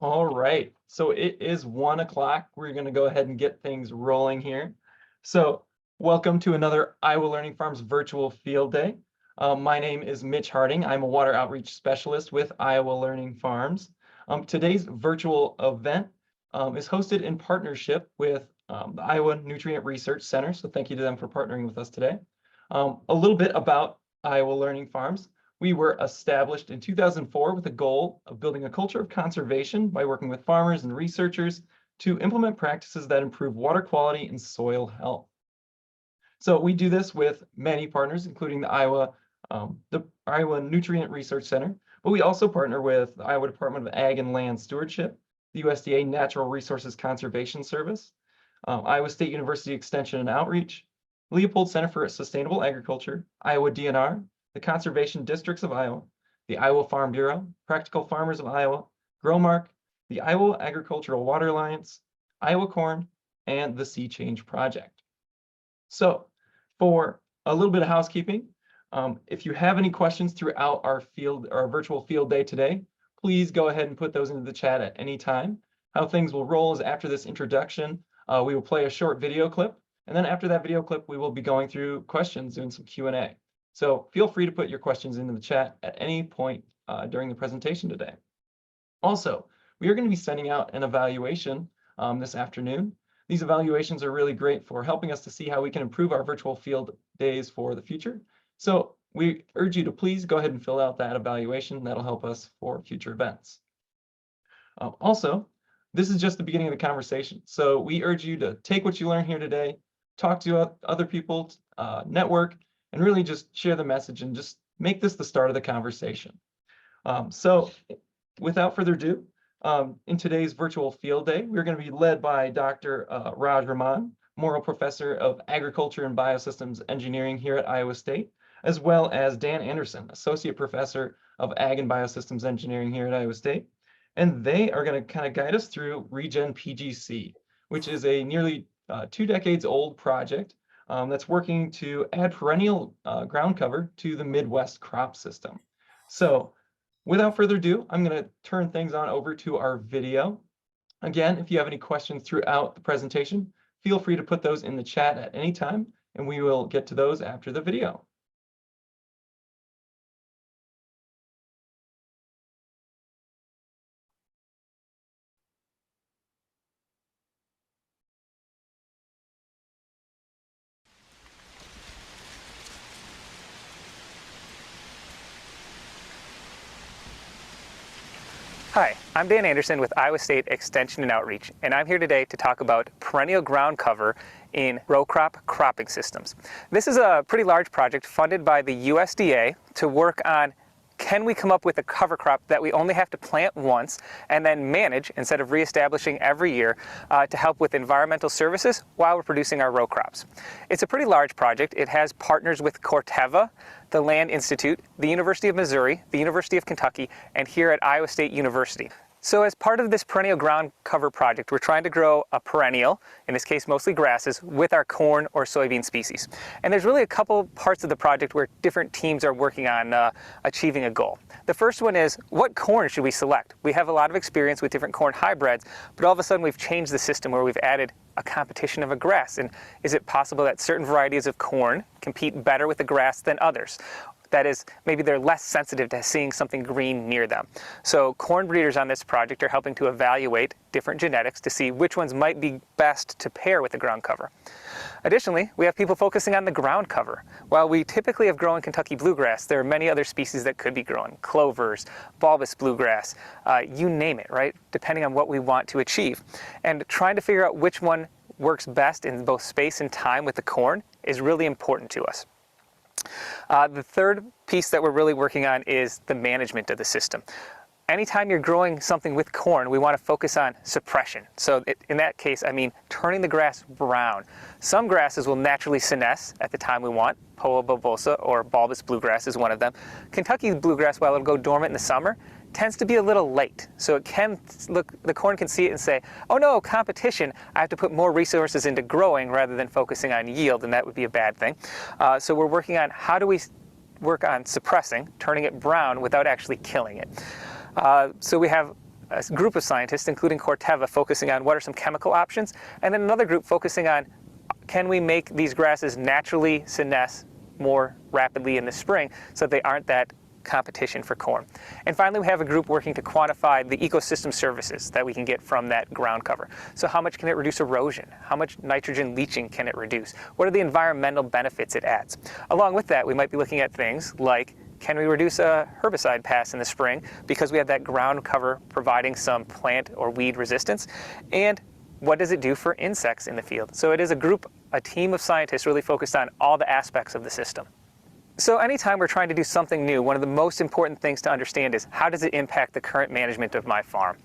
All right, so it is 1 o'clock. We're going to go ahead and get things rolling here. So welcome to another Iowa Learning Farms virtual field day. My name is Mitch Harding. I'm a water outreach specialist with Iowa Learning Farms. Today's virtual event is hosted in partnership with the Iowa Nutrient Research Center. So thank you to them for partnering with us today. A little bit about Iowa Learning Farms. We were established in 2004 with a goal of building a culture of conservation by working with farmers and researchers to implement practices that improve water quality and soil health. So we do this with many partners, including the Iowa Nutrient Research Center, but we also partner with the Iowa Department of Ag and Land Stewardship, the USDA Natural Resources Conservation Service, Iowa State University Extension and Outreach, Leopold Center for Sustainable Agriculture, Iowa DNR, the Conservation Districts of Iowa, the Iowa Farm Bureau, Practical Farmers of Iowa, GrowMark, the Iowa Agricultural Water Alliance, Iowa Corn, and the Sea Change Project. So for a little bit of housekeeping, if you have any questions throughout our virtual field day today, please go ahead and put those into the chat at any time. How things will roll is after this introduction, we will play a short video clip. And then after that video clip, we will be going through questions, doing some Q&A. So feel free to put your questions into the chat at any point during the presentation today. Also, we are going to be sending out an evaluation this afternoon. These evaluations are really great for helping us to see how we can improve our virtual field days for the future. So we urge you to please go ahead and fill out that evaluation. That'll help us for future events. Also, this is just the beginning of the conversation. So we urge you to take what you learn here today, talk to other people, network, and really just share the message and just make this the start of the conversation. So without further ado, in today's virtual field day, we're going to be led by Dr. Raj Raman, Morrow Professor of Agriculture and Biosystems Engineering here at Iowa State, as well as Dan Anderson, Associate Professor of Ag and Biosystems Engineering here at Iowa State. And they are going to kind of guide us through RegenPGC, which is a nearly 2 decades old project that's working to add perennial ground cover to the Midwest crop system. So without further ado, I'm going to turn things on over to our video. Again, if you have any questions throughout the presentation, feel free to put those in the chat at any time, and we will get to those after the video. Hi, I'm Dan Anderson with Iowa State Extension and Outreach, and I'm here today to talk about perennial ground cover in row crop cropping systems. This is a pretty large project funded by the USDA to work on can we come up with a cover crop that we only have to plant once and then manage instead of reestablishing every year to help with environmental services while we're producing our row crops. It's a pretty large project. It has partners with Corteva, the Land Institute, the University of Missouri, the University of Kentucky, and here at Iowa State University. So as part of this perennial ground cover project, we're trying to grow a perennial, in this case mostly grasses, with our corn or soybean species. And there's really a couple parts of the project where different teams are working on achieving a goal. The first one is, what corn should we select? We have a lot of experience with different corn hybrids, but all of a sudden we've changed the system where we've added a competition of a grass. And is it possible that certain varieties of corn compete better with the grass than others? That is, maybe they're less sensitive to seeing something green near them. So corn breeders on this project are helping to evaluate different genetics to see which ones might be best to pair with the ground cover. Additionally, we have people focusing on the ground cover. While we typically have grown Kentucky bluegrass, there are many other species that could be grown. Clovers, bulbous bluegrass, you name it, right? Depending on what we want to achieve. And trying to figure out which one works best in both space and time with the corn is really important to us. The third piece that we're really working on is the management of the system. Anytime you're growing something with corn, we want to focus on suppression. So in that case, I mean turning the grass brown. Some grasses will naturally senesce at the time we want. Poa bulbosa or bulbous bluegrass is one of them. Kentucky bluegrass, while it'll go dormant in the summer, tends to be a little late. So it can look, the corn can see it and say, oh no, competition, I have to put more resources into growing rather than focusing on yield, and that would be a bad thing. So we're working on how do we work on suppressing, turning it brown without actually killing it. So we have a group of scientists, including Corteva, focusing on what are some chemical options, and then another group focusing on can we make these grasses naturally senesce more rapidly in the spring so that they aren't that competition for corn. And finally, we have a group working to quantify the ecosystem services that we can get from that ground cover. So how much can it reduce erosion? How much nitrogen leaching can it reduce? What are the environmental benefits it adds? Along with that, we might be looking at things like, can we reduce a herbicide pass in the spring because we have that ground cover providing some plant or weed resistance? And what does it do for insects in the field? So it is a team of scientists really focused on all the aspects of the system. So anytime we're trying to do something new, one of the most important things to understand is how does it impact the current management of my farm?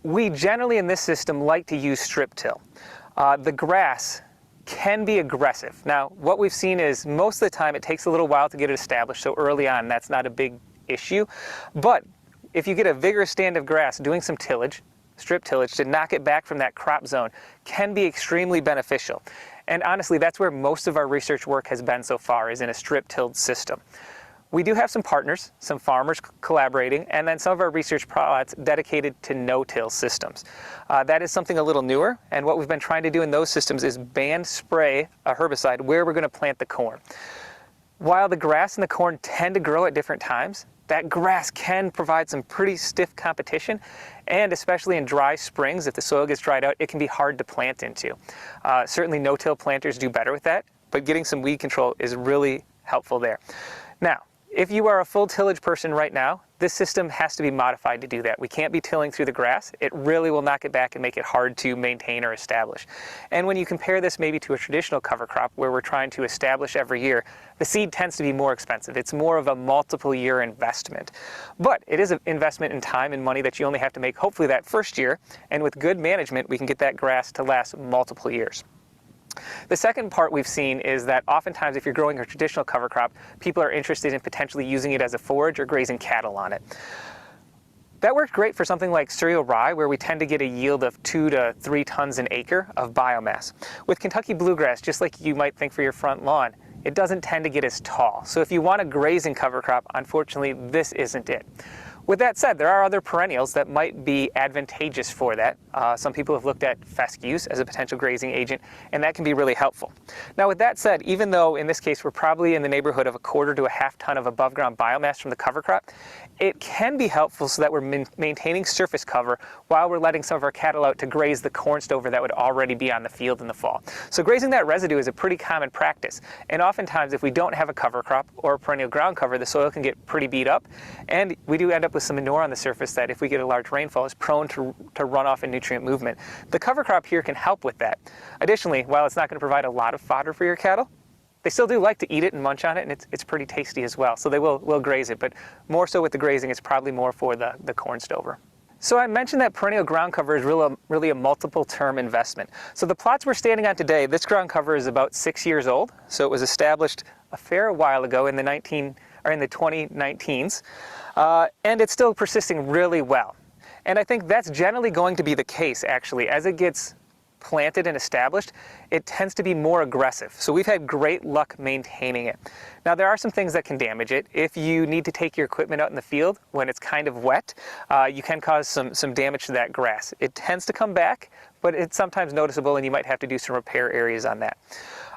We generally in this system like to use strip till. The grass can be aggressive. Now, what we've seen is most of the time it takes a little while to get it established, so early on that's not a big issue. But if you get a vigorous stand of grass, doing some tillage, strip tillage, to knock it back from that crop zone can be extremely beneficial. And honestly, that's where most of our research work has been so far, is in a strip-tilled system. We do have some partners, some farmers collaborating, and then some of our research plots dedicated to no-till systems. That is something a little newer, and what we've been trying to do in those systems is band spray a herbicide where we're going to plant the corn. While the grass and the corn tend to grow at different times, that grass can provide some pretty stiff competition, and especially in dry springs, if the soil gets dried out, it can be hard to plant into. Certainly no-till planters do better with that, but getting some weed control is really helpful there. Now, if you are a full tillage person right now, this system has to be modified to do that. We can't be tilling through the grass. It really will knock it back and make it hard to maintain or establish. And when you compare this maybe to a traditional cover crop where we're trying to establish every year, the seed tends to be more expensive. It's more of a multiple year investment. But it is an investment in time and money that you only have to make hopefully that first year. And with good management, we can get that grass to last multiple years. The second part we've seen is that oftentimes if you're growing a traditional cover crop, people are interested in potentially using it as a forage or grazing cattle on it. That worked great for something like cereal rye, where we tend to get a yield of 2 to 3 tons an acre of biomass. With Kentucky bluegrass, just like you might think for your front lawn, it doesn't tend to get as tall. So if you want a grazing cover crop, unfortunately, this isn't it. With that said, there are other perennials that might be advantageous for that. Some people have looked at fescues as a potential grazing agent, and that can be really helpful. Now with that said, even though in this case we're probably in the neighborhood of 1/4 to 1/2 ton of above ground biomass from the cover crop, it can be helpful so that we're maintaining surface cover while we're letting some of our cattle out to graze the corn stover that would already be on the field in the fall. So grazing that residue is a pretty common practice, and oftentimes if we don't have a cover crop or a perennial ground cover, the soil can get pretty beat up, and we do end up with some manure on the surface that if we get a large rainfall is prone to runoff and nutrient movement. The cover crop here can help with that. Additionally, while it's not going to provide a lot of fodder for your cattle, they still do like to eat it and munch on it, and it's pretty tasty as well. So they will graze it, but more so with the grazing, it's probably more for the corn stover. So I mentioned that perennial ground cover is really a multiple term investment. So the plots we're standing on today, this ground cover is about 6 years old. So it was established a fair while ago in the 2019s. And it's still persisting really well. And I think that's generally going to be the case, actually. As it gets planted and established, it tends to be more aggressive. So we've had great luck maintaining it. Now there are some things that can damage it. If you need to take your equipment out in the field when it's kind of wet, you can cause some damage to that grass. It tends to come back, but it's sometimes noticeable and you might have to do some repair areas on that.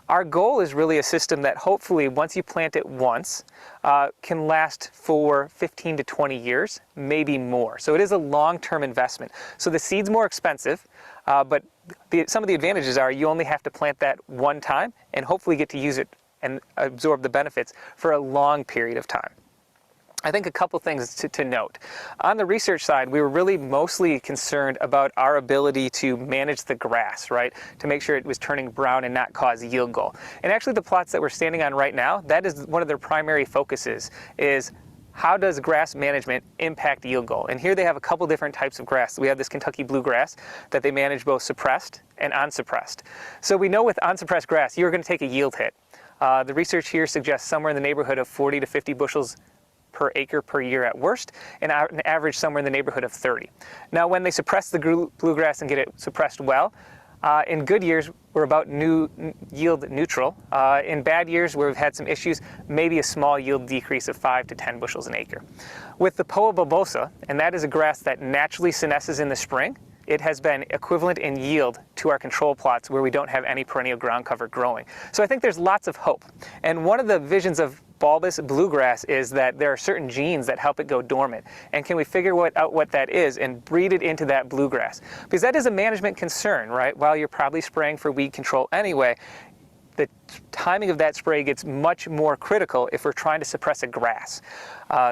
Our goal is really a system that hopefully once you plant it once, can last for 15 to 20 years, maybe more. So it is a long-term investment. So the seed's more expensive, but some of the advantages are you only have to plant that one time and hopefully get to use it and absorb the benefits for a long period of time. I think a couple things to note. On the research side, we were really mostly concerned about our ability to manage the grass, right? To make sure it was turning brown and not cause yield goal. And actually the plots that we're standing on right now, that is one of their primary focuses, is how does grass management impact yield goal? And here they have a couple different types of grass. We have this Kentucky bluegrass that they manage both suppressed and unsuppressed. So we know with unsuppressed grass, you're going to take a yield hit. The research here suggests somewhere in the neighborhood of 40 to 50 bushels per acre per year at worst, and an average somewhere in the neighborhood of 30. Now when they suppress the bluegrass and get it suppressed well, In good years, we're about yield neutral. In bad years where we've had some issues, maybe a small yield decrease of 5 to 10 bushels an acre. With the Poa bulbosa, and that is a grass that naturally senesces in the spring, it has been equivalent in yield to our control plots where we don't have any perennial ground cover growing. So I think there's lots of hope. And one of the visions of bulbous bluegrass is that there are certain genes that help it go dormant. And can we figure out what that is and breed it into that bluegrass? Because that is a management concern, right? While you're probably spraying for weed control anyway, the timing of that spray gets much more critical if we're trying to suppress a grass.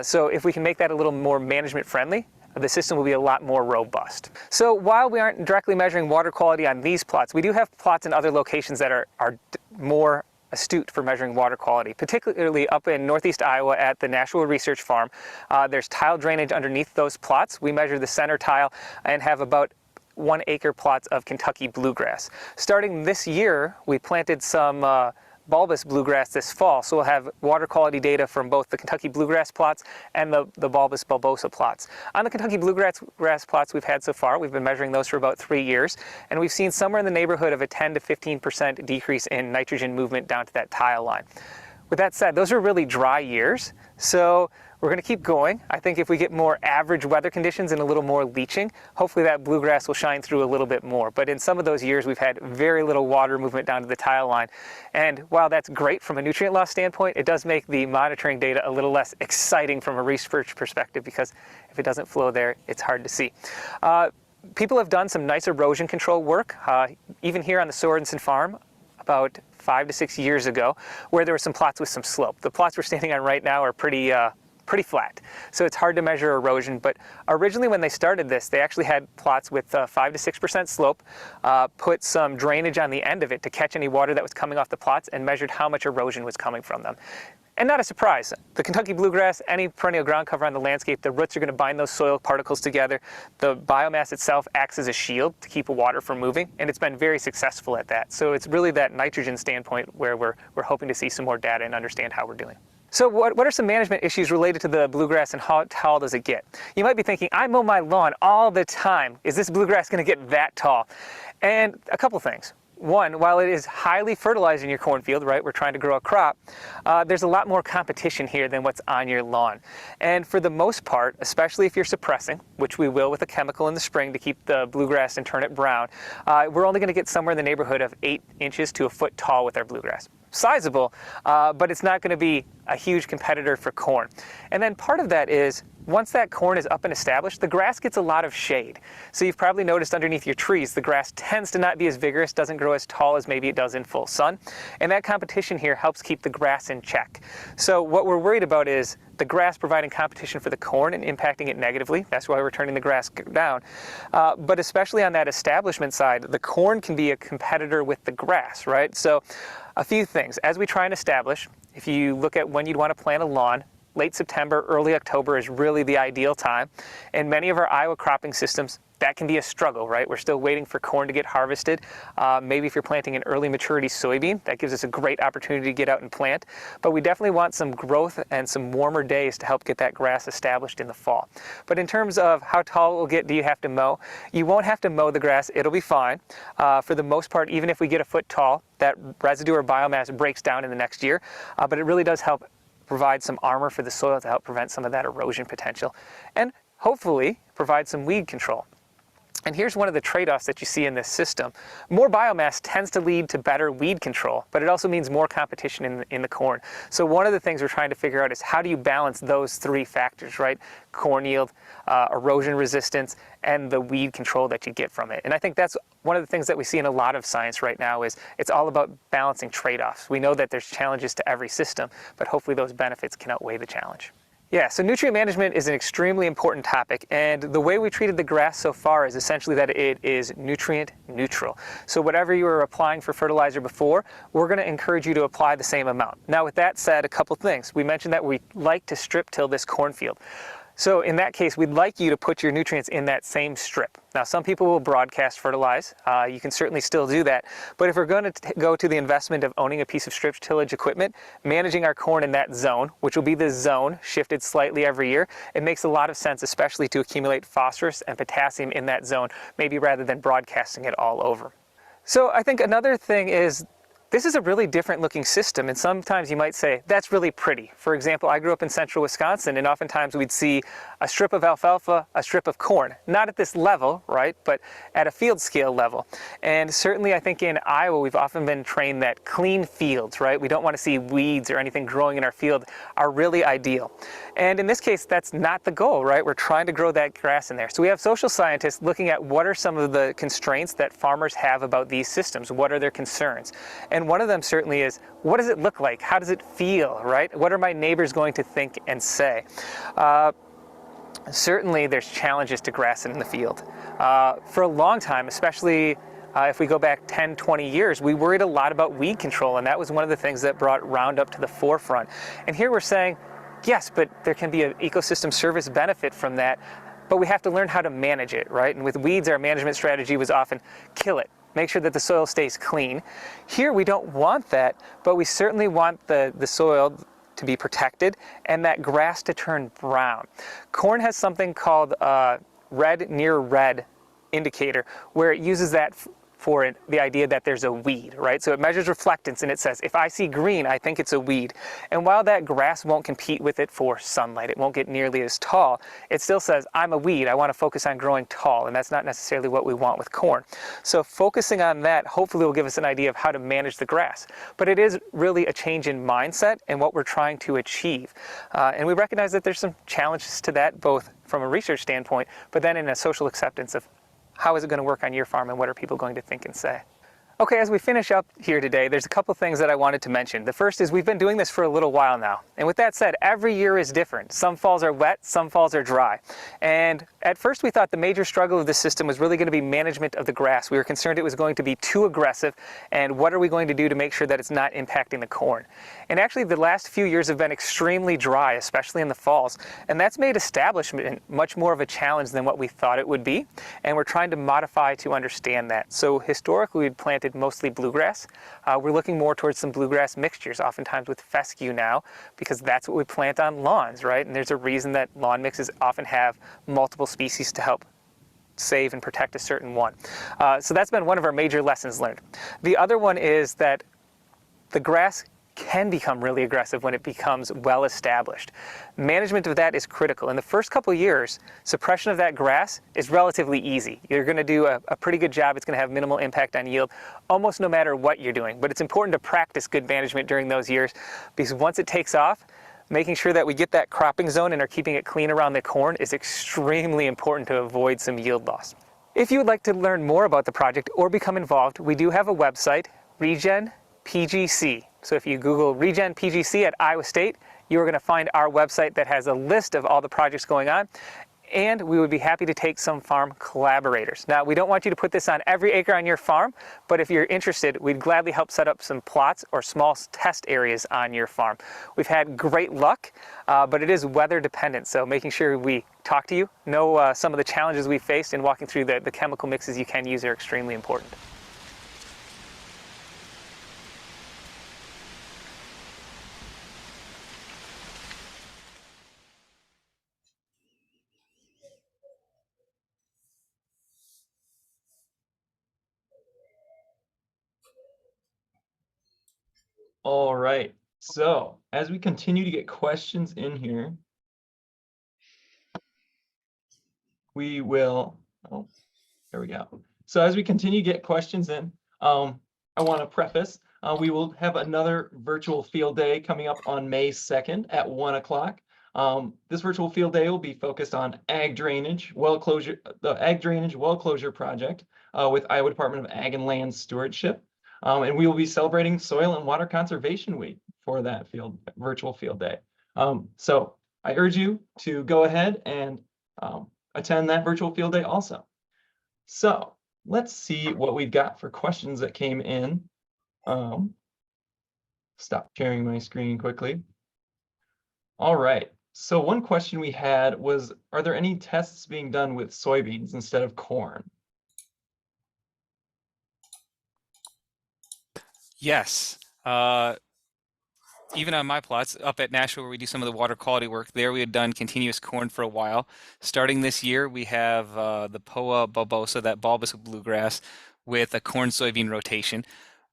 So if we can make that a little more management friendly, the system will be a lot more robust. So while we aren't directly measuring water quality on these plots, we do have plots in other locations that are more astute for measuring water quality, particularly up in northeast Iowa at the Nashua Research Farm. There's tile drainage underneath those plots. We measure the center tile and have about 1 acre plots of Kentucky bluegrass. Starting this year, we planted some bulbous bluegrass this fall, so we'll have water quality data from both the Kentucky bluegrass plots and the bulbous bulbosa plots. On the Kentucky bluegrass plots we've had so far, we've been measuring those for about 3 years, and we've seen somewhere in the neighborhood of a 10 to 15% decrease in nitrogen movement down to that tile line. With that said, those are really dry years, so we're going to keep going. I think if we get more average weather conditions and a little more leaching, hopefully that bluegrass will shine through a little bit more. But in some of those years, we've had very little water movement down to the tile line. And while that's great from a nutrient loss standpoint, it does make the monitoring data a little less exciting from a research perspective, because if it doesn't flow there, it's hard to see. People have done some nice erosion control work, even here on the Sorensen farm, about 5 to 6 years ago, where there were some plots with some slope. The plots we're standing on right now are pretty flat, so it's hard to measure erosion. But originally when they started this, they actually had plots with 5 to 6% slope, put some drainage on the end of it to catch any water that was coming off the plots, and measured how much erosion was coming from them. And not a surprise, the Kentucky bluegrass, any perennial ground cover on the landscape, the roots are going to bind those soil particles together. The biomass itself acts as a shield to keep the water from moving, and it's been very successful at that. So it's really that nitrogen standpoint where we're hoping to see some more data and understand how we're doing. So what are some management issues related to the bluegrass, and how tall does it get? You might be thinking, I mow my lawn all the time. Is this bluegrass going to get that tall? And a couple things. One, while it is highly fertilized in your cornfield, right, we're trying to grow a crop, there's a lot more competition here than what's on your lawn. And for the most part, especially if you're suppressing, which we will with a chemical in the spring to keep the bluegrass and turn it brown, we're only going to get somewhere in the neighborhood of 8 inches to a foot tall with our bluegrass. Sizable, but it's not going to be a huge competitor for corn. And then part of that is, once that corn is up and established, the grass gets a lot of shade. So you've probably noticed underneath your trees, the grass tends to not be as vigorous, doesn't grow as tall as maybe it does in full sun. And that competition here helps keep the grass in check. So what we're worried about is the grass providing competition for the corn and impacting it negatively. That's why we're turning the grass down. But especially on that establishment side, the corn can be a competitor with the grass, right? So a few things. As we try and establish, if you look at when you'd want to plant a lawn, late September, early October is really the ideal time. In many of our Iowa cropping systems, that can be a struggle, right? We're still waiting for corn to get harvested. Maybe if you're planting an early maturity soybean, that gives us a great opportunity to get out and plant. But we definitely want some growth and some warmer days to help get that grass established in the fall. But in terms of how tall it will get, do you have to mow? You won't have to mow the grass, it'll be fine. For the most part, even if we get a foot tall, that residue or biomass breaks down in the next year. But it really does help provide some armor for the soil to help prevent some of that erosion potential, and hopefully provide some weed control. And here's one of the trade-offs that you see in this system. More biomass tends to lead to better weed control, but it also means more competition in the corn. So one of the things we're trying to figure out is, how do you balance those three factors, right? Corn yield, erosion resistance, and the weed control that you get from it. And I think that's one of the things that we see in a lot of science right now, is it's all about balancing trade-offs. We know that there's challenges to every system, but hopefully those benefits can outweigh the challenge. Yeah, so nutrient management is an extremely important topic, and the way we treated the grass so far is essentially that it is nutrient neutral. So whatever you were applying for fertilizer before, we're going to encourage you to apply the same amount. Now with that said, a couple things. We mentioned that we like to strip till this cornfield. So in that case, we'd like you to put your nutrients in that same strip. Now, some people will broadcast fertilize. You can certainly still do that. But if we're going to go to the investment of owning a piece of strip tillage equipment, managing our corn in that zone, which will be the zone shifted slightly every year, it makes a lot of sense, especially to accumulate phosphorus and potassium in that zone, maybe rather than broadcasting it all over. So I think another thing is this is a really different looking system, and sometimes you might say, that's really pretty. For example, I grew up in central Wisconsin, and oftentimes we'd see a strip of alfalfa, a strip of corn. Not at this level, right, but at a field scale level. And certainly I think in Iowa we've often been trained that clean fields, right, we don't want to see weeds or anything growing in our field, are really ideal. And in this case, that's not the goal, right? We're trying to grow that grass in there. So we have social scientists looking at what are some of the constraints that farmers have about these systems, what are their concerns. And one of them certainly is, what does it look like? How does it feel, right? What are my neighbors going to think and say? Certainly there's challenges to grass in the field. For a long time, especially if we go back 10, 20 years, we worried a lot about weed control, and that was one of the things that brought Roundup to the forefront. And here we're saying, yes, but there can be an ecosystem service benefit from that, but we have to learn how to manage it, right? And with weeds, our management strategy was often kill it. Make sure that the soil stays clean. Here we don't want that, but we certainly want the soil to be protected and that grass to turn brown. Corn has something called red near red indicator, where it uses that for the idea that there's a weed, right? So it measures reflectance and it says, if I see green, I think it's a weed. And while that grass won't compete with it for sunlight, it won't get nearly as tall, it still says, I'm a weed, I want to focus on growing tall, and that's not necessarily what we want with corn. So focusing on that hopefully will give us an idea of how to manage the grass. But it is really a change in mindset and what we're trying to achieve. And we recognize that there's some challenges to that, both from a research standpoint, but then in a social acceptance of how is it going to work on your farm and what are people going to think and say? Okay, as we finish up here today, there's a couple things that I wanted to mention. The first is we've been doing this for a little while now. And with that said, every year is different. Some falls are wet, some falls are dry. And at first we thought the major struggle of this system was really going to be management of the grass. We were concerned it was going to be too aggressive, and what are we going to do to make sure that it's not impacting the corn? And actually the last few years have been extremely dry, especially in the falls. And that's made establishment much more of a challenge than what we thought it would be. And we're trying to modify to understand that. So historically we'd planted mostly bluegrass. We're looking more towards some bluegrass mixtures, oftentimes with fescue now, because that's what we plant on lawns, right? And there's a reason that lawn mixes often have multiple species to help save and protect a certain one. So that's been one of our major lessons learned. The other one is that the grass can become really aggressive when it becomes well established. Management of that is critical. In the first couple of years, suppression of that grass is relatively easy. You're going to do a pretty good job. It's going to have minimal impact on yield almost no matter what you're doing. But it's important to practice good management during those years, because once it takes off, making sure that we get that cropping zone and are keeping it clean around the corn is extremely important to avoid some yield loss. If you would like to learn more about the project or become involved, we do have a website, RegenPGC. So if you Google RegenPGC at Iowa State, you are going to find our website that has a list of all the projects going on, and we would be happy to take some farm collaborators. Now, we don't want you to put this on every acre on your farm, but if you're interested, we'd gladly help set up some plots or small test areas on your farm. We've had great luck, but it is weather dependent, so making sure we talk to you, know some of the challenges we faced, and walking through the chemical mixes you can use are extremely important. All right. So as we continue to get questions in here, we will, oh, there we go. So as we continue to get questions in, I want to preface, we will have another virtual field day coming up on May 2nd at 1 o'clock. This virtual field day will be focused on ag drainage, well closure, the ag drainage well closure project with Iowa Department of Ag and Land Stewardship. And we will be celebrating Soil and Water Conservation Week for that virtual field day. So I urge you to go ahead and attend that virtual field day also. So let's see what we've got for questions that came in. Stop sharing my screen quickly. All right. So one question we had was, are there any tests being done with soybeans instead of corn? Yes. Even on my plots up at Nashville, where we do some of the water quality work, there we had done continuous corn for a while. Starting this year, we have the POA bulbosa, that bulbous bluegrass. with a corn-soybean rotation.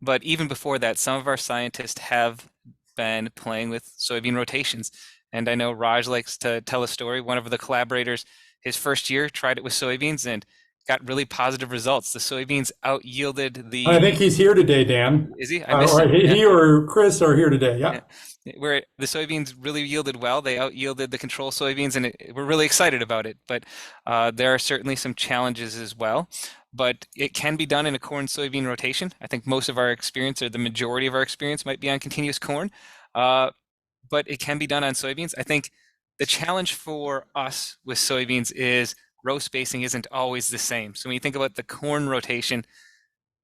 But even before that, some of our scientists have been playing with soybean rotations. And I know Raj likes to tell a story. One of the collaborators, his first year, tried it with soybeans and got really positive results. The soybeans out yielded I the, think he's here today, Dan. is he? I missed Or it. Yeah. he or Chris are here today. Yeah. Yeah. Where the soybeans really yielded well, they out yielded the control soybeans, and we're really excited about it. But there are certainly some challenges as well. But it can be done in a corn soybean rotation. I think most of our experience, or the majority of our experience, might be on continuous corn. But it can be done on soybeans. I think the challenge for us with soybeans is row spacing isn't always the same. So when you think about the corn rotation,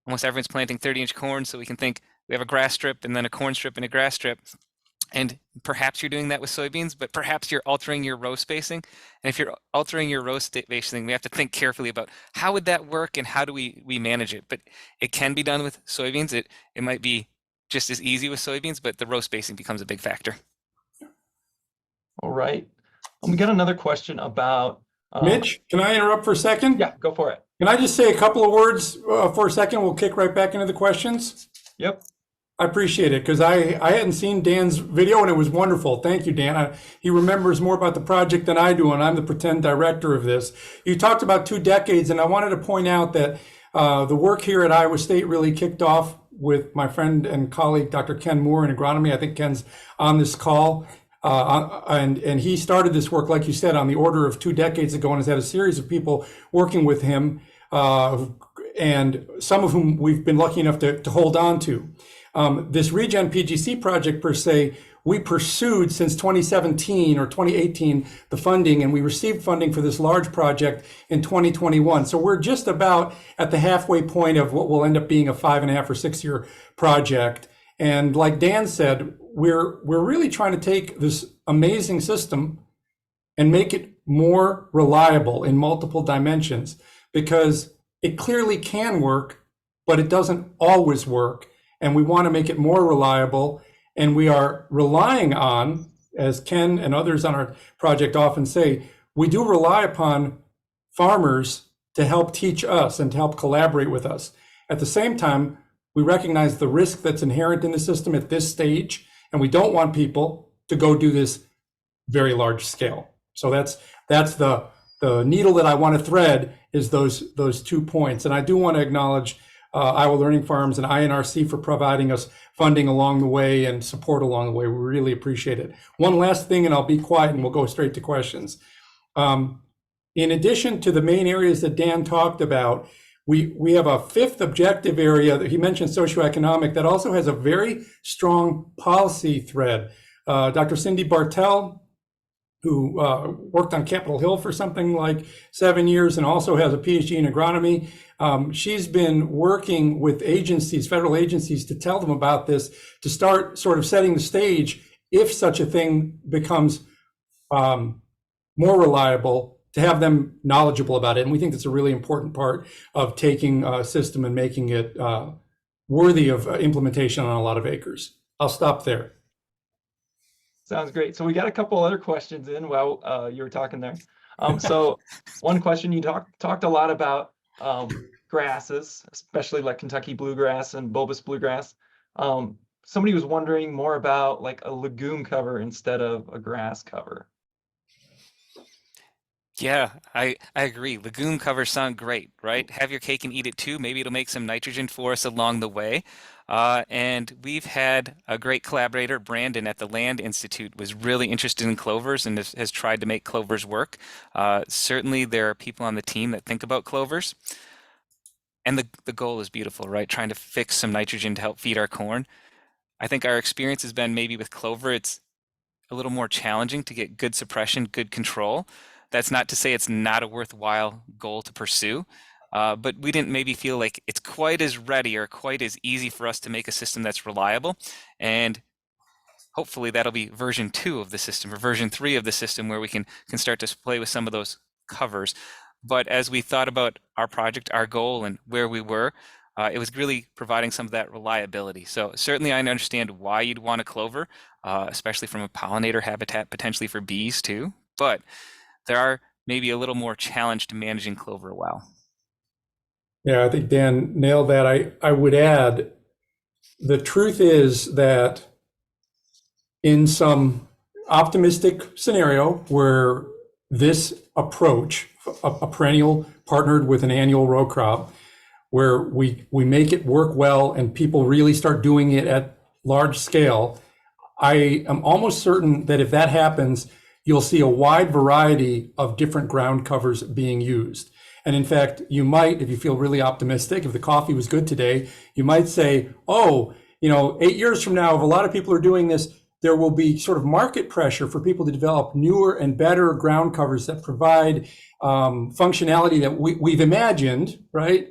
almost everyone's planting 30-inch corn, so we can think we have a grass strip and then a corn strip and a grass strip. And perhaps you're doing that with soybeans, but perhaps you're altering your row spacing. And if you're altering your row spacing, we have to think carefully about how would that work and how do we manage it. But it can be done with soybeans. It might be just as easy with soybeans, but the row spacing becomes a big factor. All right. We got another question about Mitch, can I interrupt for a second? Yeah, go for it. Can I just say a couple of words for a second? We'll kick right back into the questions. Yep. I appreciate it because I hadn't seen Dan's video and it was wonderful. Thank you, Dan. He remembers more about the project than I do, and I'm the pretend director of this. You talked about 2 decades, and I wanted to point out that the work here at Iowa State really kicked off with my friend and colleague, Dr. Ken Moore in agronomy. I think Ken's on this call. And he started this work, like you said, on the order of 2 decades ago, and has had a series of people working with him, and some of whom we've been lucky enough to hold on to. This RegenPGC project, per se, we pursued since 2017 or 2018 the funding, and we received funding for this large project in 2021. So we're just about at the halfway point of what will end up being a 5.5 or 6 year project. And like Dan said, we're really trying to take this amazing system and make it more reliable in multiple dimensions, because it clearly can work, but it doesn't always work. And we want to make it more reliable. And we are relying on, as Ken and others on our project often say, we do rely upon farmers to help teach us and to help collaborate with us. At the same time, we recognize the risk that's inherent in the system at this stage, and we don't want people to go do this very large scale. So that's the needle that I want to thread, is those 2 points. And I do want to acknowledge Iowa Learning Farms and INRC for providing us funding along the way and support along the way. We really appreciate it. One last thing, and I'll be quiet and we'll go straight to questions. In addition to the main areas that Dan talked about, we have a 5th objective area that he mentioned, socioeconomic, that also has a very strong policy thread. Dr. Cindy Bartel, who worked on Capitol Hill for something like 7 years and also has a PhD in agronomy. She's been working with agencies, federal agencies, to tell them about this, to start sort of setting the stage if such a thing becomes more reliable, to have them knowledgeable about it. And we think that's a really important part of taking a system and making it worthy of implementation on a lot of acres. I'll stop there. Sounds great. So we got a couple other questions in while you were talking there. So one question, you talked a lot about grasses, especially like Kentucky bluegrass and bulbous bluegrass. Somebody was wondering more about like a legume cover instead of a grass cover. Yeah, I agree. Legume covers sound great, right? Have your cake and eat it too. Maybe it'll make some nitrogen for us along the way. And we've had a great collaborator, Brandon, at the Land Institute, was really interested in clovers and has tried to make clovers work. Certainly there are people on the team that think about clovers. And the goal is beautiful, right? Trying to fix some nitrogen to help feed our corn. I think our experience has been maybe with clover, it's a little more challenging to get good suppression, good control. That's not to say it's not a worthwhile goal to pursue, but we didn't maybe feel like it's quite as ready or quite as easy for us to make a system that's reliable. And hopefully that'll be version 2 of the system or version 3 of the system, where we can start to play with some of those covers. But as we thought about our project, our goal, and where we were, it was really providing some of that reliability. So certainly I understand why you'd want a clover, especially from a pollinator habitat, potentially for bees too. But there are maybe a little more challenge to managing clover well. Yeah, I think Dan nailed that. I would add, the truth is that in some optimistic scenario where this approach, a perennial partnered with an annual row crop, where we make it work well and people really start doing it at large scale, I am almost certain that if that happens, you'll see a wide variety of different ground covers being used. And in fact, you might, if you feel really optimistic, if the coffee was good today, you might say, oh, 8 years from now, if a lot of people are doing this, there will be sort of market pressure for people to develop newer and better ground covers that provide functionality that we've imagined, right?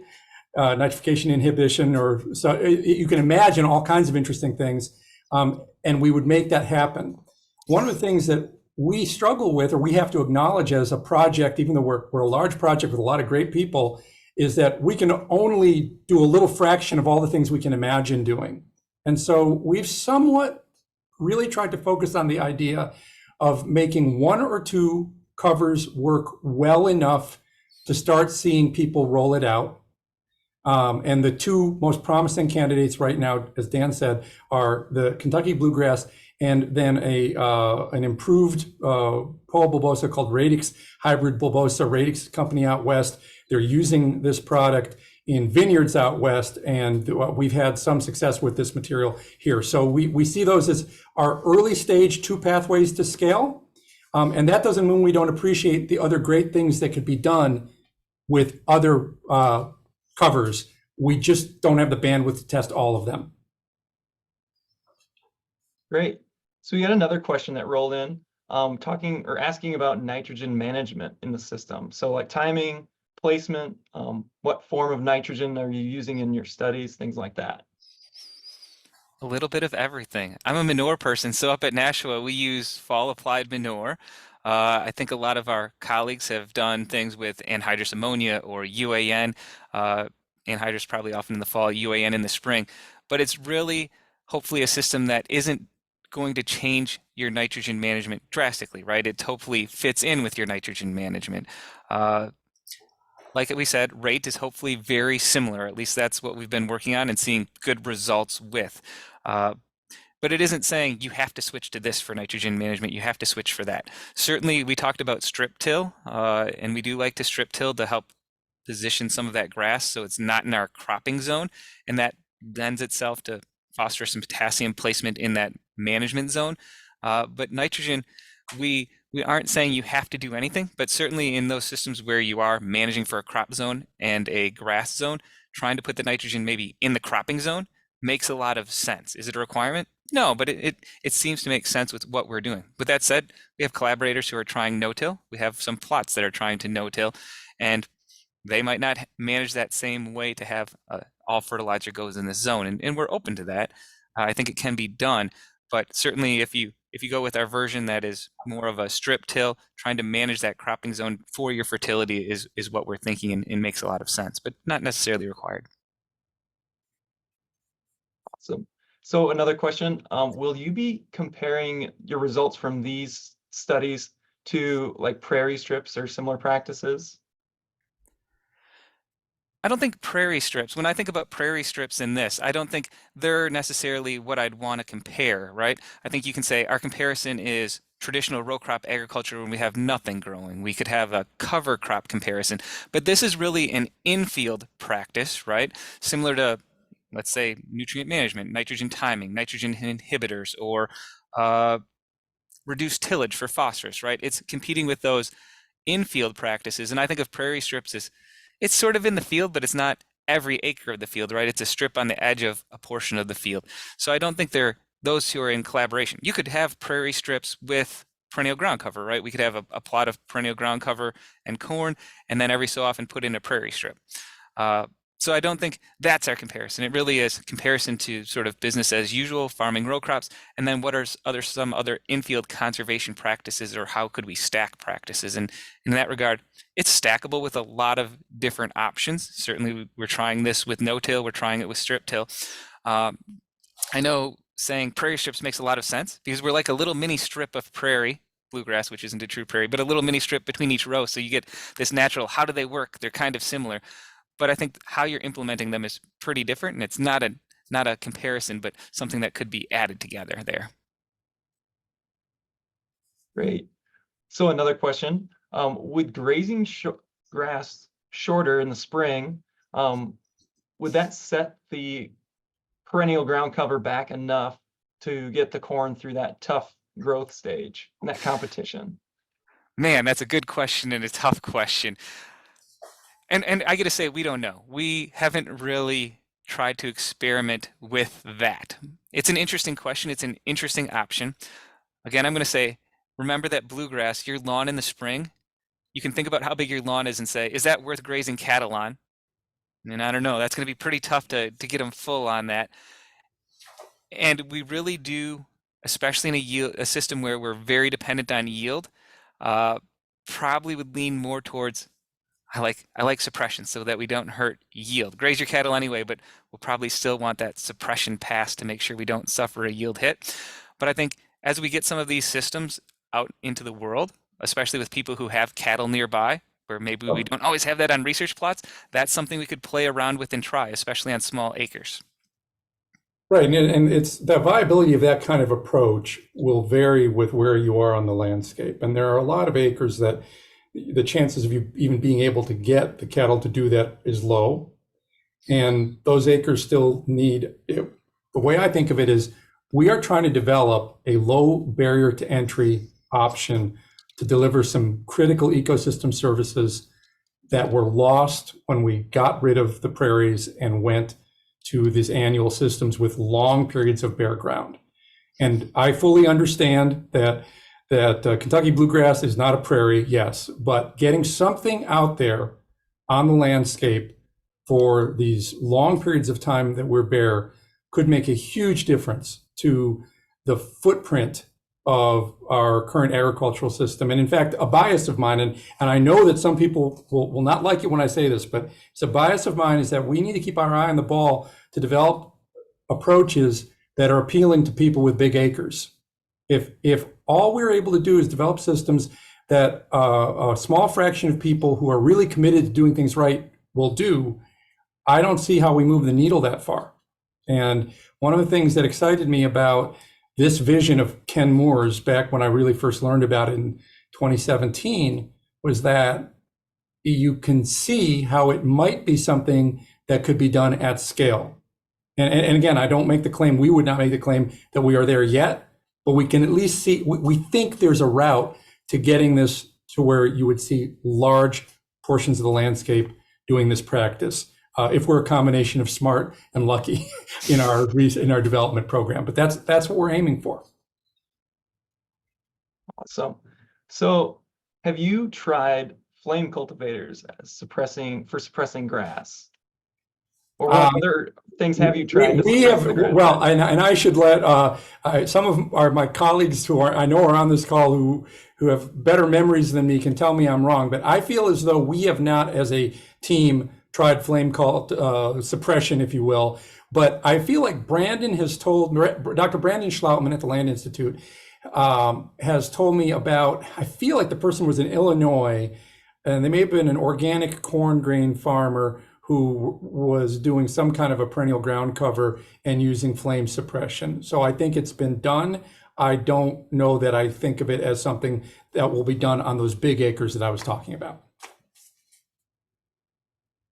Nitrification inhibition, or so you can imagine all kinds of interesting things, and we would make that happen. One of the things that we struggle with, or we have to acknowledge as a project, even though we're a large project with a lot of great people, is that we can only do a little fraction of all the things we can imagine doing. And so we've somewhat really tried to focus on the idea of making one or two covers work well enough to start seeing people roll it out. And the two most promising candidates right now, as Dan said, are the Kentucky bluegrass and then an improved poa bulbosa called Radix hybrid bulbosa. Radix company out west. They're using this product in vineyards out west, and we've had some success with this material here. So we see those as our early stage two pathways to scale. And that doesn't mean we don't appreciate the other great things that could be done with other covers. We just don't have the bandwidth to test all of them. Great. So we had another question that rolled in, talking or asking about nitrogen management in the system. So like timing, placement, what form of nitrogen are you using in your studies, things like that. A little bit of everything. I'm a manure person, so up at Nashua we use fall applied manure. I think a lot of our colleagues have done things with anhydrous ammonia or UAN. Anhydrous probably often in the fall, UAN in the spring. But it's really hopefully a system that isn't going to change your nitrogen management drastically, right? It hopefully fits in with your nitrogen management. Like we said, rate is hopefully very similar. At least that's what we've been working on and seeing good results with. But it isn't saying you have to switch to this for nitrogen management. You have to switch for that. Certainly, we talked about strip till, and we do like to strip till to help position some of that grass so it's not in our cropping zone, and that lends itself to phosphorus and potassium placement in that management zone. But nitrogen, we aren't saying you have to do anything, but certainly in those systems where you are managing for a crop zone and a grass zone, trying to put the nitrogen maybe in the cropping zone makes a lot of sense. Is it a requirement? No, but it seems to make sense with what we're doing. With that said, we have collaborators who are trying no-till. We have some plots that are trying to no-till, and they might not manage that same way to have all fertilizer goes in this zone, and we're open to that. I think it can be done, but certainly if you go with our version that is more of a strip till, trying to manage that cropping zone for your fertility is what we're thinking, and makes a lot of sense, but not necessarily required. So another question, will you be comparing your results from these studies to like prairie strips or similar practices? I don't think prairie strips, when I think about prairie strips in this, I don't think they're necessarily what I'd want to compare, right? I think you can say our comparison is traditional row crop agriculture when we have nothing growing. We could have a cover crop comparison, but this is really an infield practice, right? Similar to, let's say, nutrient management, nitrogen timing, nitrogen inhibitors, or reduced tillage for phosphorus, right? It's competing with those infield practices, and I think of prairie strips as it's sort of in the field, but it's not every acre of the field, right? It's a strip on the edge of a portion of the field. So I don't think they're those two are in collaboration. You could have prairie strips with perennial ground cover, right? We could have a plot of perennial ground cover and corn, and then every so often put in a prairie strip. So I don't think that's our comparison. It really is comparison to sort of business as usual, farming row crops, and then what are some other infield conservation practices, or how could we stack practices? And in that regard, it's stackable with a lot of different options. Certainly, we're trying this with no-till. We're trying it with strip-till. I know saying prairie strips makes a lot of sense because we're like a little mini strip of prairie, bluegrass, which isn't a true prairie, but a little mini strip between each row. So you get this natural, how do they work? They're kind of similar. but I think how you're implementing them is pretty different, and it's not a comparison, but something that could be added together there. Great. So another question, with grazing grass shorter in the spring, would that set the perennial ground cover back enough to get the corn through that tough growth stage and that competition? Man, that's a good question and a tough question. And I got to say, we don't know. We haven't really tried to experiment with that. It's an interesting question. It's an interesting option. Again, I'm going to say, remember that bluegrass, your lawn in the spring, you can think about how big your lawn is and say, is that worth grazing cattle on? And I don't know, that's going to be pretty tough to get them full on that. And we really do, especially in a system where we're very dependent on yield, probably would lean more towards I like suppression so that we don't hurt yield. Graze your cattle anyway, but we'll probably still want that suppression pass to make sure we don't suffer a yield hit. But I think as we get some of these systems out into the world, especially with people who have cattle nearby, where maybe we don't always have that on research plots, that's something we could play around with and try, especially on small acres. Right, and it's the viability of that kind of approach will vary with where you are on the landscape. And there are a lot of acres that the chances of you even being able to get the cattle to do that is low. And those acres still need it. The way I think of it is we are trying to develop a low barrier to entry option to deliver some critical ecosystem services that were lost when we got rid of the prairies and went to these annual systems with long periods of bare ground. And I fully understand that Kentucky bluegrass is not a prairie, yes, but getting something out there on the landscape for these long periods of time that we're bare could make a huge difference to the footprint of our current agricultural system. And in fact, a bias of mine, and I know that some people will not like it when I say this, but it's a bias of mine, is that we need to keep our eye on the ball to develop approaches that are appealing to people with big acres. If all we're able to do is develop systems that a small fraction of people who are really committed to doing things right will do, I don't see how we move the needle that far. And one of the things that excited me about this vision of Ken Moore's back when I really first learned about it in 2017 was that you can see how it might be something that could be done at scale. And again, I don't make the claim, we would not make the claim that we are there yet, but we can at least see, we think there's a route to getting this to where you would see large portions of the landscape doing this practice. If we're a combination of smart and lucky in our development program, but that's what we're aiming for. Awesome. So have you tried flame cultivators as suppressing grass? Or what other things have you tried? We have, well, and I should let some of my colleagues who I know are on this call who have better memories than me can tell me I'm wrong, but I feel as though we have not as a team tried flame suppression, if you will. But I feel like Brandon has told, Dr. Brandon Schlautman at the Land Institute has told me about, I feel like the person was in Illinois, and they may have been an organic corn grain farmer who was doing some kind of a perennial ground cover and using flame suppression. So I think it's been done. I don't know that I think of it as something that will be done on those big acres that I was talking about.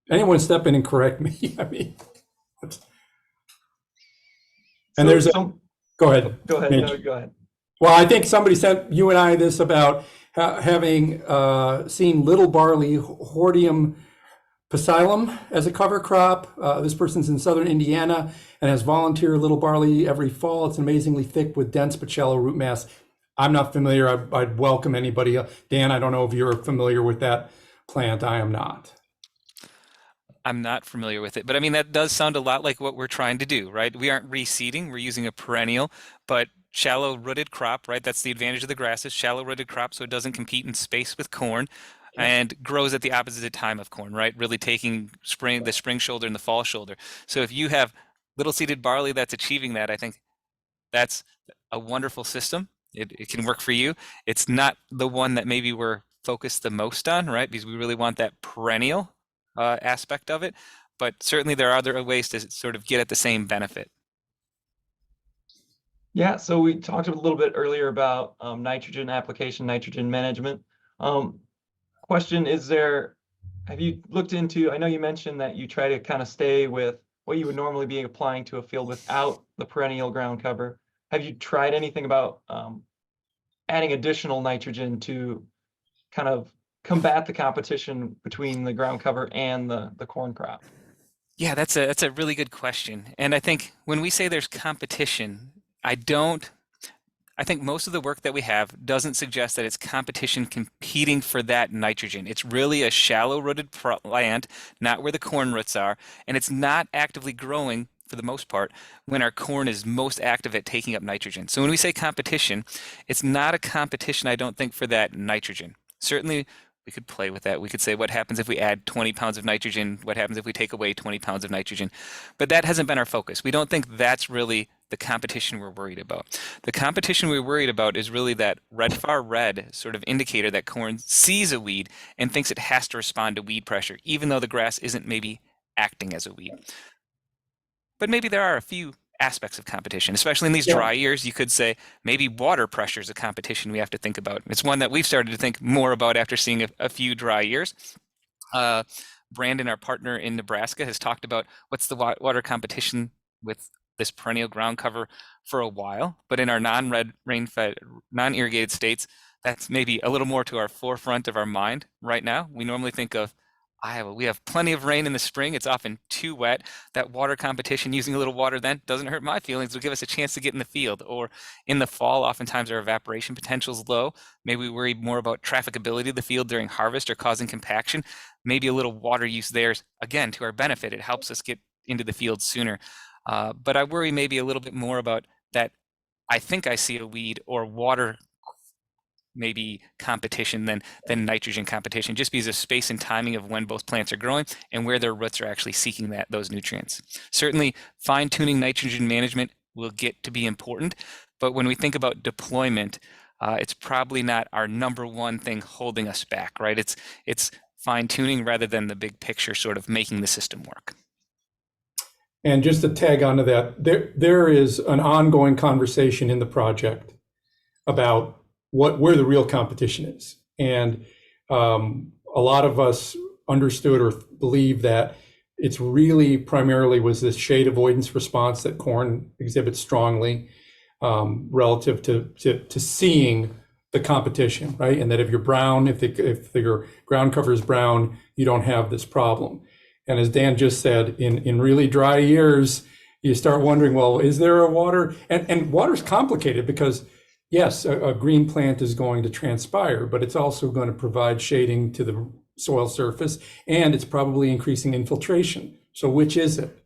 Anyone step in and correct me. I mean, and there's go ahead. Go ahead. No, go ahead. Well, I think somebody sent you and I this about having seen little barley, Hordeum Pasillum, as a cover crop. This person's in southern Indiana and has volunteer little barley every fall. It's amazingly thick with dense but shallow root mass. I'm not familiar. I'd welcome anybody. Dan, I don't know if you're familiar with that plant. I am not. I'm not familiar with it, but I mean, that does sound a lot like what we're trying to do, right? We aren't reseeding, we're using a perennial, but shallow rooted crop, right? That's the advantage of the grasses, shallow rooted crop, so it doesn't compete in space with corn and grows at the opposite time of corn, right? Really taking the spring shoulder and the fall shoulder. So if you have little seeded barley that's achieving that, I think that's a wonderful system. It can work for you. It's not the one that maybe we're focused the most on, right? Because we really want that perennial. aspect of it, but certainly there are other ways to sort of get at the same benefit. Yeah, so we talked a little bit earlier about nitrogen application, nitrogen management. Question, have you looked into, I know you mentioned that you try to kind of stay with what you would normally be applying to a field without the perennial ground cover. Have you tried anything about adding additional nitrogen to kind of combat the competition between the ground cover and the corn crop? Yeah, that's a really good question. And I think when we say there's competition, I think most of the work that we have doesn't suggest that it's competition competing for that nitrogen. It's really a shallow rooted plant, not where the corn roots are, and it's not actively growing for the most part when our corn is most active at taking up nitrogen. So when we say competition, it's not a competition, I don't think, for that nitrogen. Certainly we could play with that. We could say, what happens if we add 20 pounds of nitrogen? What happens if we take away 20 pounds of nitrogen? But that hasn't been our focus. We don't think that's really the competition we're worried about. The competition we're worried about is really that red far red sort of indicator that corn sees a weed and thinks it has to respond to weed pressure, even though the grass isn't maybe acting as a weed. But maybe there are a few aspects of competition, especially in these dry years. You could say maybe water pressure is a competition we have to think about. It's one that we've started to think more about after seeing a few dry years. Brandon, our partner in Nebraska, has talked about what's the water competition with this perennial ground cover for a while, but in our non-red rain-fed, non-irrigated states, that's maybe a little more to our forefront of our mind right now. We normally think of Iowa. We have plenty of rain in the spring. It's often too wet. That water competition, using a little water then, doesn't hurt my feelings. It'll give us a chance to get in the field. Or in the fall, oftentimes our evaporation potential is low. Maybe we worry more about trafficability of the field during harvest or causing compaction. Maybe a little water use there is, again, to our benefit. It helps us get into the field sooner. But I worry maybe a little bit more about that. I think I see a weed or water maybe competition than nitrogen competition, just because of space and timing of when both plants are growing and where their roots are actually seeking those nutrients. Certainly fine-tuning nitrogen management will get to be important, but when we think about deployment, it's probably not our number one thing holding us back, right? It's fine-tuning rather than the big picture sort of making the system work. And just to tag onto that, there is an ongoing conversation in the project about where the real competition is. And a lot of us understood or believe that it's really primarily was this shade avoidance response that corn exhibits strongly relative to seeing the competition, right? And that if you're brown, if your ground cover is brown, you don't have this problem. And as Dan just said, in really dry years, you start wondering, well, is there a water? And water's complicated because yes, a green plant is going to transpire, but it's also going to provide shading to the soil surface, and it's probably increasing infiltration. So which is it,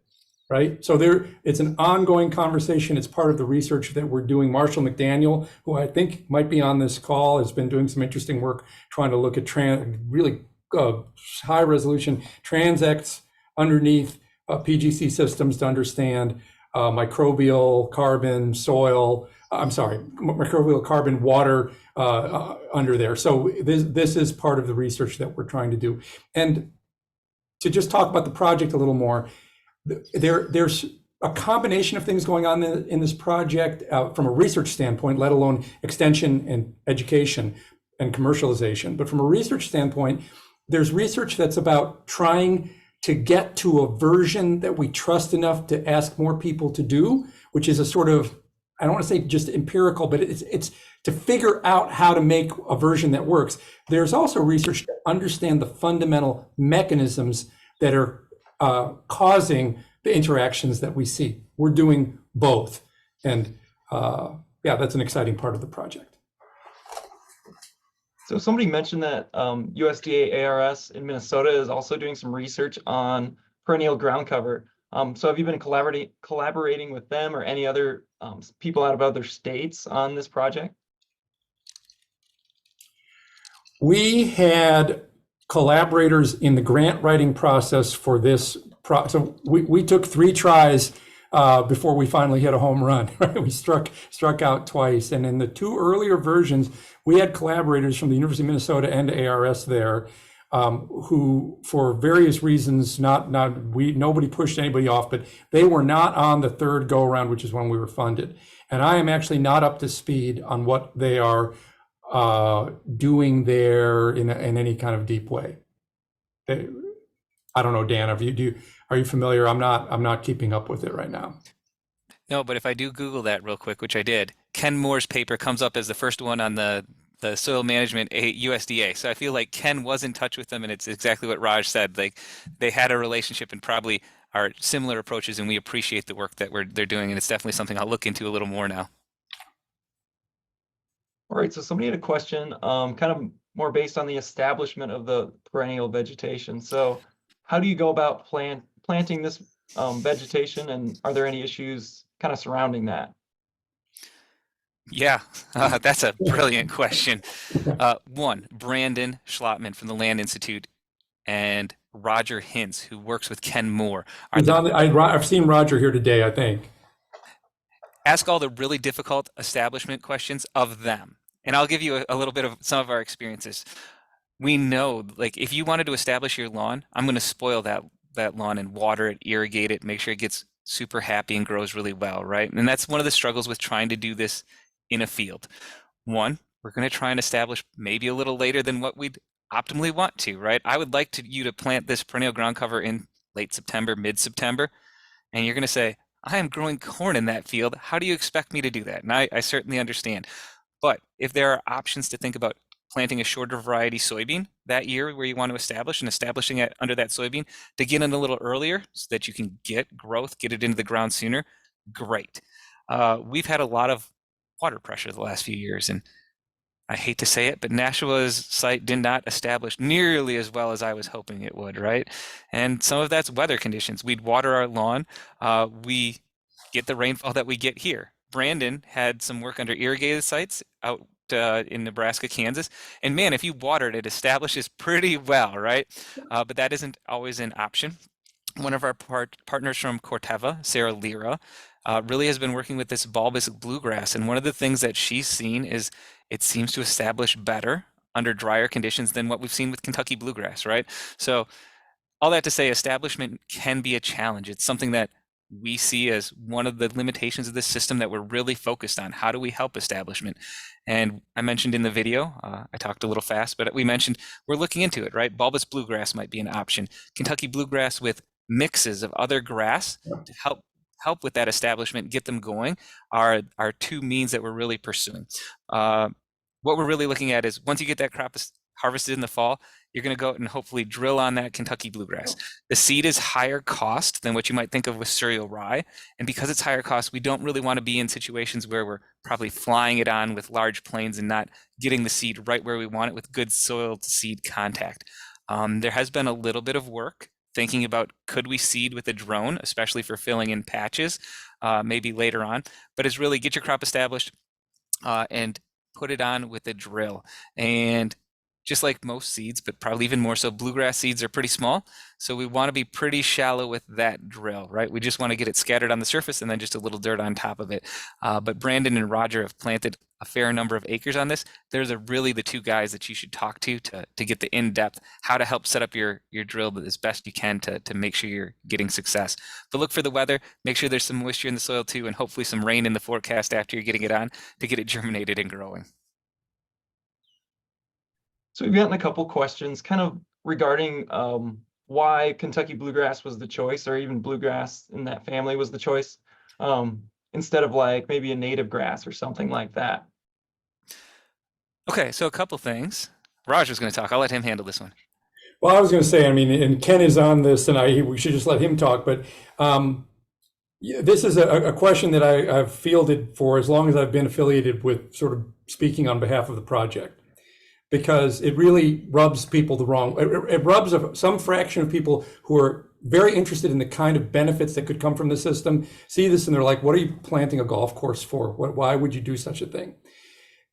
right? So it's an ongoing conversation. It's part of the research that we're doing. Marshall McDaniel, who I think might be on this call, has been doing some interesting work trying to look at really high resolution transects underneath PGC systems to understand microbial carbon, microbial carbon, water under there. So this is part of the research that we're trying to do. And to just talk about the project a little more, there's a combination of things going on in this project from a research standpoint, let alone extension and education and commercialization. But from a research standpoint, there's research that's about trying to get to a version that we trust enough to ask more people to do, which is a sort of, I don't want to say just empirical, but it's to figure out how to make a version that works. There's also research to understand the fundamental mechanisms that are causing the interactions that we see. We're doing both. And yeah, that's an exciting part of the project. So somebody mentioned that USDA ARS in Minnesota is also doing some research on perennial ground cover. So have you been collaborating with them or any other people out of other states on this project? We had collaborators in the grant writing process for this. So we took 3 tries before we finally hit a home run. Right? We struck out twice. And in the 2 earlier versions, we had collaborators from the University of Minnesota and ARS there. who, for various reasons, nobody pushed anybody off, but they were not on the third go around, which is when we were funded. And I am actually not up to speed on what they are doing there in any kind of deep way. I don't know, Dan. Are you familiar? I'm not keeping up with it right now. No, but if I do Google that real quick, which I did, Ken Moore's paper comes up as the first one on the soil management USDA. So I feel like Ken was in touch with them, and it's exactly what Raj said. Like they had a relationship and probably are similar approaches, and we appreciate the work that they're doing, and it's definitely something I'll look into a little more now. All right, so somebody had a question, kind of more based on the establishment of the perennial vegetation. So how do you go about planting this vegetation, and are there any issues kind of surrounding that? Yeah, that's a brilliant question. One, Brandon Schlottman from the Land Institute and Roger Hintz, who works with Ken Moore. I've seen Roger here today, I think. Ask all the really difficult establishment questions of them. And I'll give you a little bit of some of our experiences. We know, like, if you wanted to establish your lawn, I'm going to spoil that lawn and water it, irrigate it, make sure it gets super happy and grows really well, right? And that's one of the struggles with trying to do this in a field. One, we're going to try and establish maybe a little later than what we'd optimally want to, right? I would like you to plant this perennial ground cover in late September, mid-September, and you're going to say, I am growing corn in that field. How do you expect me to do that? And I certainly understand. But if there are options to think about planting a shorter variety soybean that year where you want to establish and establishing it under that soybean to get in a little earlier so that you can get growth, get it into the ground sooner, great. We've had a lot of water pressure the last few years, and I hate to say it, but Nashua's site did not establish nearly as well as I was hoping it would, right? And some of that's weather conditions. We'd water our lawn. We get the rainfall that we get here. Brandon had some work under irrigated sites out in Nebraska, Kansas. And man, if you water it, it establishes pretty well, right? But that isn't always an option. One of our partners from Corteva, Sarah Lira, really has been working with this bulbous bluegrass. And one of the things that she's seen is it seems to establish better under drier conditions than what we've seen with Kentucky bluegrass, right? So all that to say, establishment can be a challenge. It's something that we see as one of the limitations of this system that we're really focused on. How do we help establishment? And I mentioned in the video, I talked a little fast, but we mentioned we're looking into it, right? Bulbous bluegrass might be an option. Kentucky bluegrass with mixes of other grass to help with that establishment, get them going, are two means that we're really pursuing. What we're really looking at is once you get that crop harvested in the fall, you're going to go out and hopefully drill on that Kentucky bluegrass. The seed is higher cost than what you might think of with cereal rye. And because it's higher cost, we don't really want to be in situations where we're probably flying it on with large planes and not getting the seed right where we want it with good soil to seed contact. There has been a little bit of work thinking about could we seed with a drone, especially for filling in patches, maybe later on, but it's really get your crop established and put it on with a drill. And just like most seeds, but probably even more so, bluegrass seeds are pretty small. So we want to be pretty shallow with that drill, right? We just want to get it scattered on the surface and then just a little dirt on top of it. But Brandon and Roger have planted a fair number of acres on this. There's really the two guys that you should talk to get the in-depth, how to help set up your drill as best you can to make sure you're getting success. But look for the weather, make sure there's some moisture in the soil too, and hopefully some rain in the forecast after you're getting it on to get it germinated and growing. So we've gotten a couple questions kind of regarding why Kentucky bluegrass was the choice, or even bluegrass in that family was the choice, instead of like maybe a native grass or something like that. Okay, so a couple things. Roger's going to talk. I'll let him handle this one. Well, I was going to say, I mean, and Ken is on this, and we should just let him talk. But this is a question that I've fielded for as long as I've been affiliated with sort of speaking on behalf of the project, because it really rubs people the wrong. It rubs some fraction of people who are very interested in the kind of benefits that could come from the system, see this and they're like, what are you planting a golf course for? Why would you do such a thing?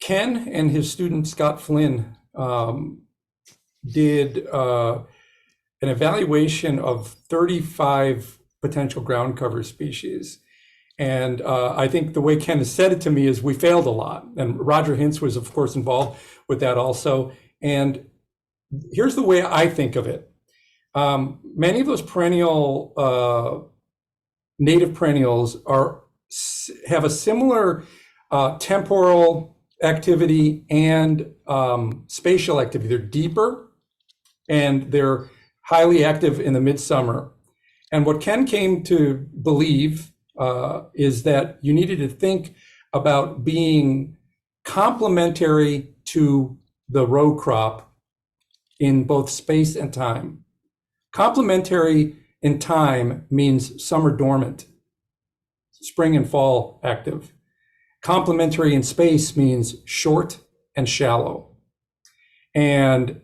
Ken and his student Scott Flynn did an evaluation of 35 potential ground cover species. And I think the way Ken has said it to me is we failed a lot. And Roger Hintz was, of course, involved with that also. And here's the way I think of it. Many of those native perennials have a similar temporal activity and spatial activity. They're deeper and they're highly active in the midsummer. And what Ken came to believe is that you needed to think about being complementary to the row crop in both space and time. Complementary in time means summer dormant, spring and fall active. Complementary in space means short and shallow. And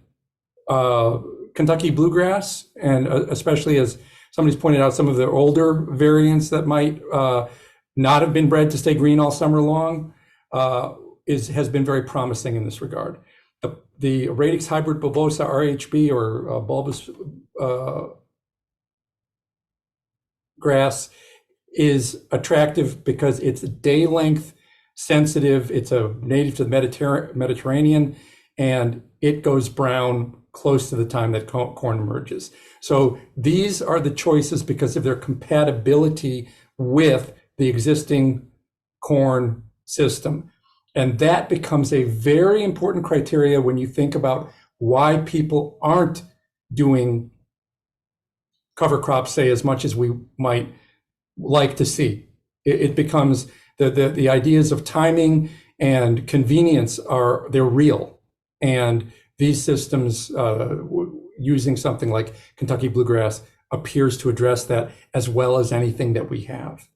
Kentucky bluegrass, and especially as somebody's pointed out, some of the older variants that might not have been bred to stay green all summer long, has been very promising in this regard. The Radix hybrid bulbosa RHB, or bulbous grass, is attractive because it's day length sensitive. It's a native to the Mediterranean, and it goes brown close to the time that corn emerges. So these are the choices because of their compatibility with the existing corn system. And that becomes a very important criteria when you think about why people aren't doing cover crops, say, as much as we might like to see. It becomes the ideas of timing and convenience they're real. And these systems, using something like Kentucky bluegrass, appears to address that as well as anything that we have.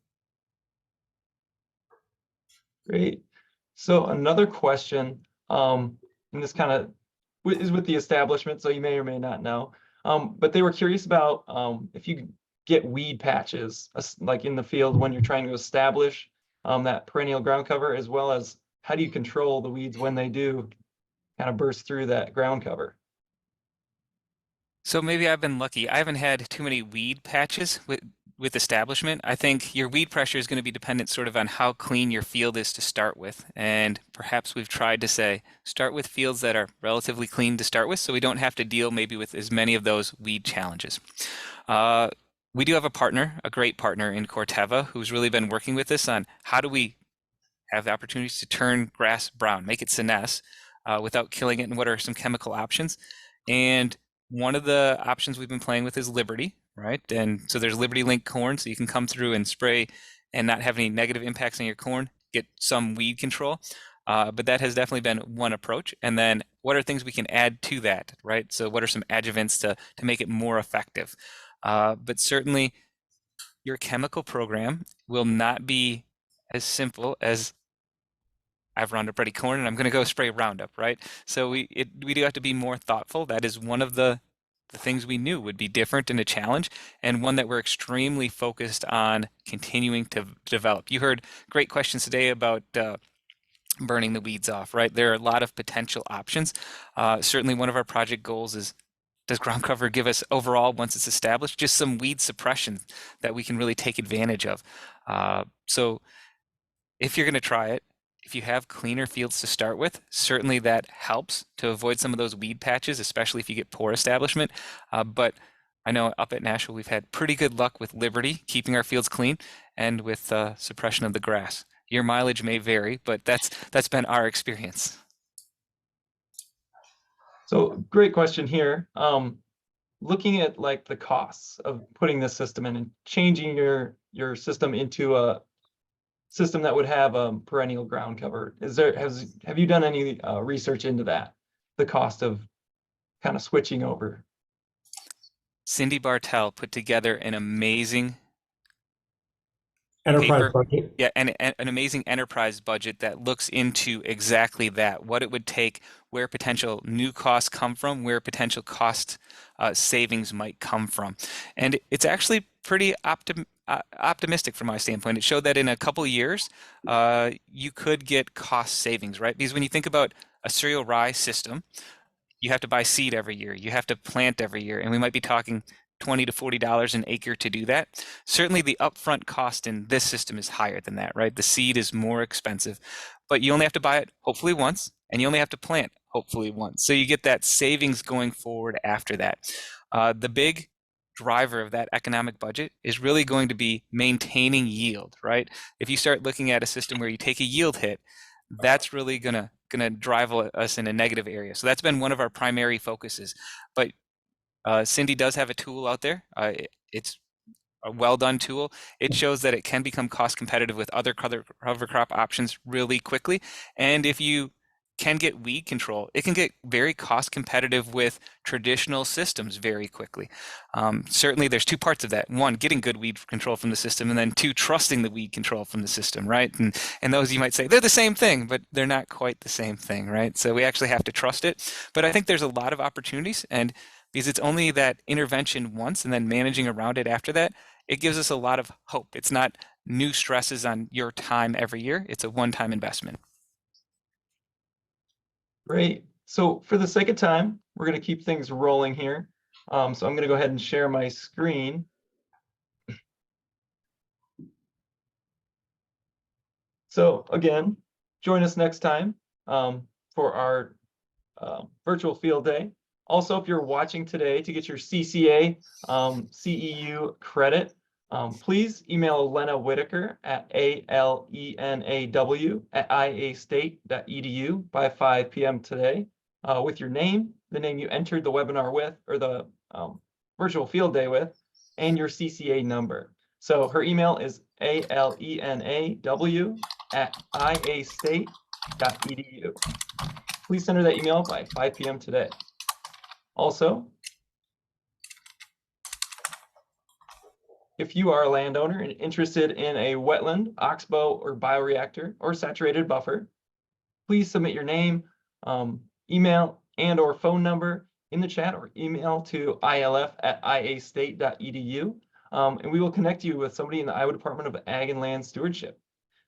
Great. So another question, and this kind of is with the establishment, so you may or may not know, but they were curious about if you get weed patches, like in the field when you're trying to establish that perennial ground cover, as well as how do you control the weeds when they do kind of burst through that ground cover. So maybe I've been lucky. I haven't had too many weed patches with establishment. I think your weed pressure is going to be dependent sort of on how clean your field is to start with. And perhaps we've tried to say, start with fields that are relatively clean to start with, so we don't have to deal maybe with as many of those weed challenges. We do have a partner, a great partner in Corteva, who's really been working with us on how do we have the opportunities to turn grass brown, make it senesce, without killing it, and what are some chemical options. And one of the options we've been playing with is Liberty, right? And so there's Liberty Link corn, so you can come through and spray and not have any negative impacts on your corn, get some weed control. But that has definitely been one approach. And then what are things we can add to that, right? So what are some adjuvants to make it more effective? But certainly your chemical program will not be as simple as I've Roundup Ready corn and I'm going to go spray Roundup, right? So we do have to be more thoughtful. That is one of the things we knew would be different and a challenge, and one that we're extremely focused on continuing to develop. You heard great questions today about burning the weeds off, right? There are a lot of potential options. Certainly one of our project goals is, does ground cover give us overall, once it's established, just some weed suppression that we can really take advantage of? So if you're going to try it, if you have cleaner fields to start with, certainly that helps to avoid some of those weed patches, especially if you get poor establishment. But I know up at Nashville, we've had pretty good luck with Liberty, keeping our fields clean, and with suppression of the grass. Your mileage may vary, but that's been our experience. So great question here. Looking at like the costs of putting this system in and changing your system into a system that would have a perennial ground cover, have you done any research into that, the cost of kind of switching over? Cindy Bartell put together an amazing Enterprise budget. Yeah, and an amazing enterprise budget that looks into exactly that, what it would take, where potential new costs come from, where potential cost savings might come from. And it's actually pretty optimistic from my standpoint. It showed that in a couple of years, you could get cost savings, right? Because when you think about a cereal rye system, you have to buy seed every year, you have to plant every year, and we might be talking $20 to $40 an acre to do that. Certainly the upfront cost in this system is higher than that, right? The seed is more expensive, but you only have to buy it hopefully once, and you only have to plant hopefully once. So you get that savings going forward after that. The big driver of that economic budget is really going to be maintaining yield, right? If you start looking at a system where you take a yield hit, that's really gonna drive us in a negative area. So that's been one of our primary focuses. But Cindy does have a tool out there. It's a well done tool. It shows that it can become cost competitive with other cover crop options really quickly. And if you can get weed control, it can get very cost competitive with traditional systems very quickly. Certainly there's two parts of that. One, getting good weed control from the system, and then two, trusting the weed control from the system, right? And those you might say, they're the same thing, but they're not quite the same thing, right? So we actually have to trust it. But I think there's a lot of opportunities, and because it's only that intervention once and then managing around it after that, it gives us a lot of hope. It's not new stresses on your time every year. It's a one-time investment. Great. So for the sake of time, we're going to keep things rolling here. So I'm going to go ahead and share my screen. So again, join us next time for our virtual field day. Also, if you're watching today to get your CCA CEU credit, please email Lena Whitaker at alenaw@iastate.edu by 5 p.m. today with your name, the name you entered the webinar with, or the virtual field day with, and your CCA number. So her email is alenaw@iastate.edu. Please send her that email by 5 p.m. today. Also, if you are a landowner and interested in a wetland, oxbow, or bioreactor, or saturated buffer, please submit your name, email, and or phone number in the chat, or email to ilf@iastate.edu, and we will connect you with somebody in the Iowa Department of Ag and Land Stewardship.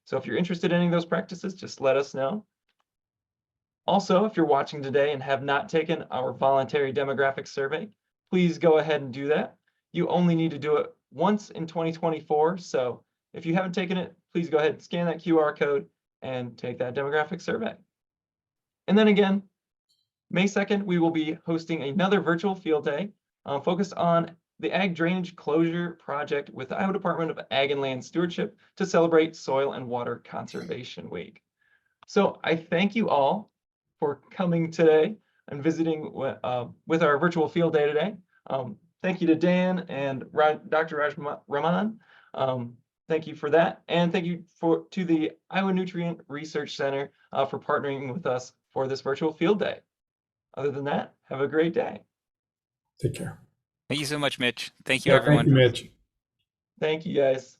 So if you're interested in any of those practices, just let us know. Also, if you're watching today and have not taken our voluntary demographic survey, please go ahead and do that. You only need to do it once in 2024. So if you haven't taken it, please go ahead and scan that QR code and take that demographic survey. And then again, May 2nd, we will be hosting another virtual field day focused on the Ag Drainage Closure Project with the Iowa Department of Ag and Land Stewardship to celebrate Soil and Water Conservation Week. So I thank you all for coming today and visiting with our virtual field day today. Thank you to Dan and Dr. Raj Raman. Thank you for that. And thank you to the Iowa Nutrient Research Center for partnering with us for this virtual field day. Other than that, have a great day. Take care. Thank you so much, Mitch. Thank you, Yeah, everyone. thank you, Mitch. Thank you, guys.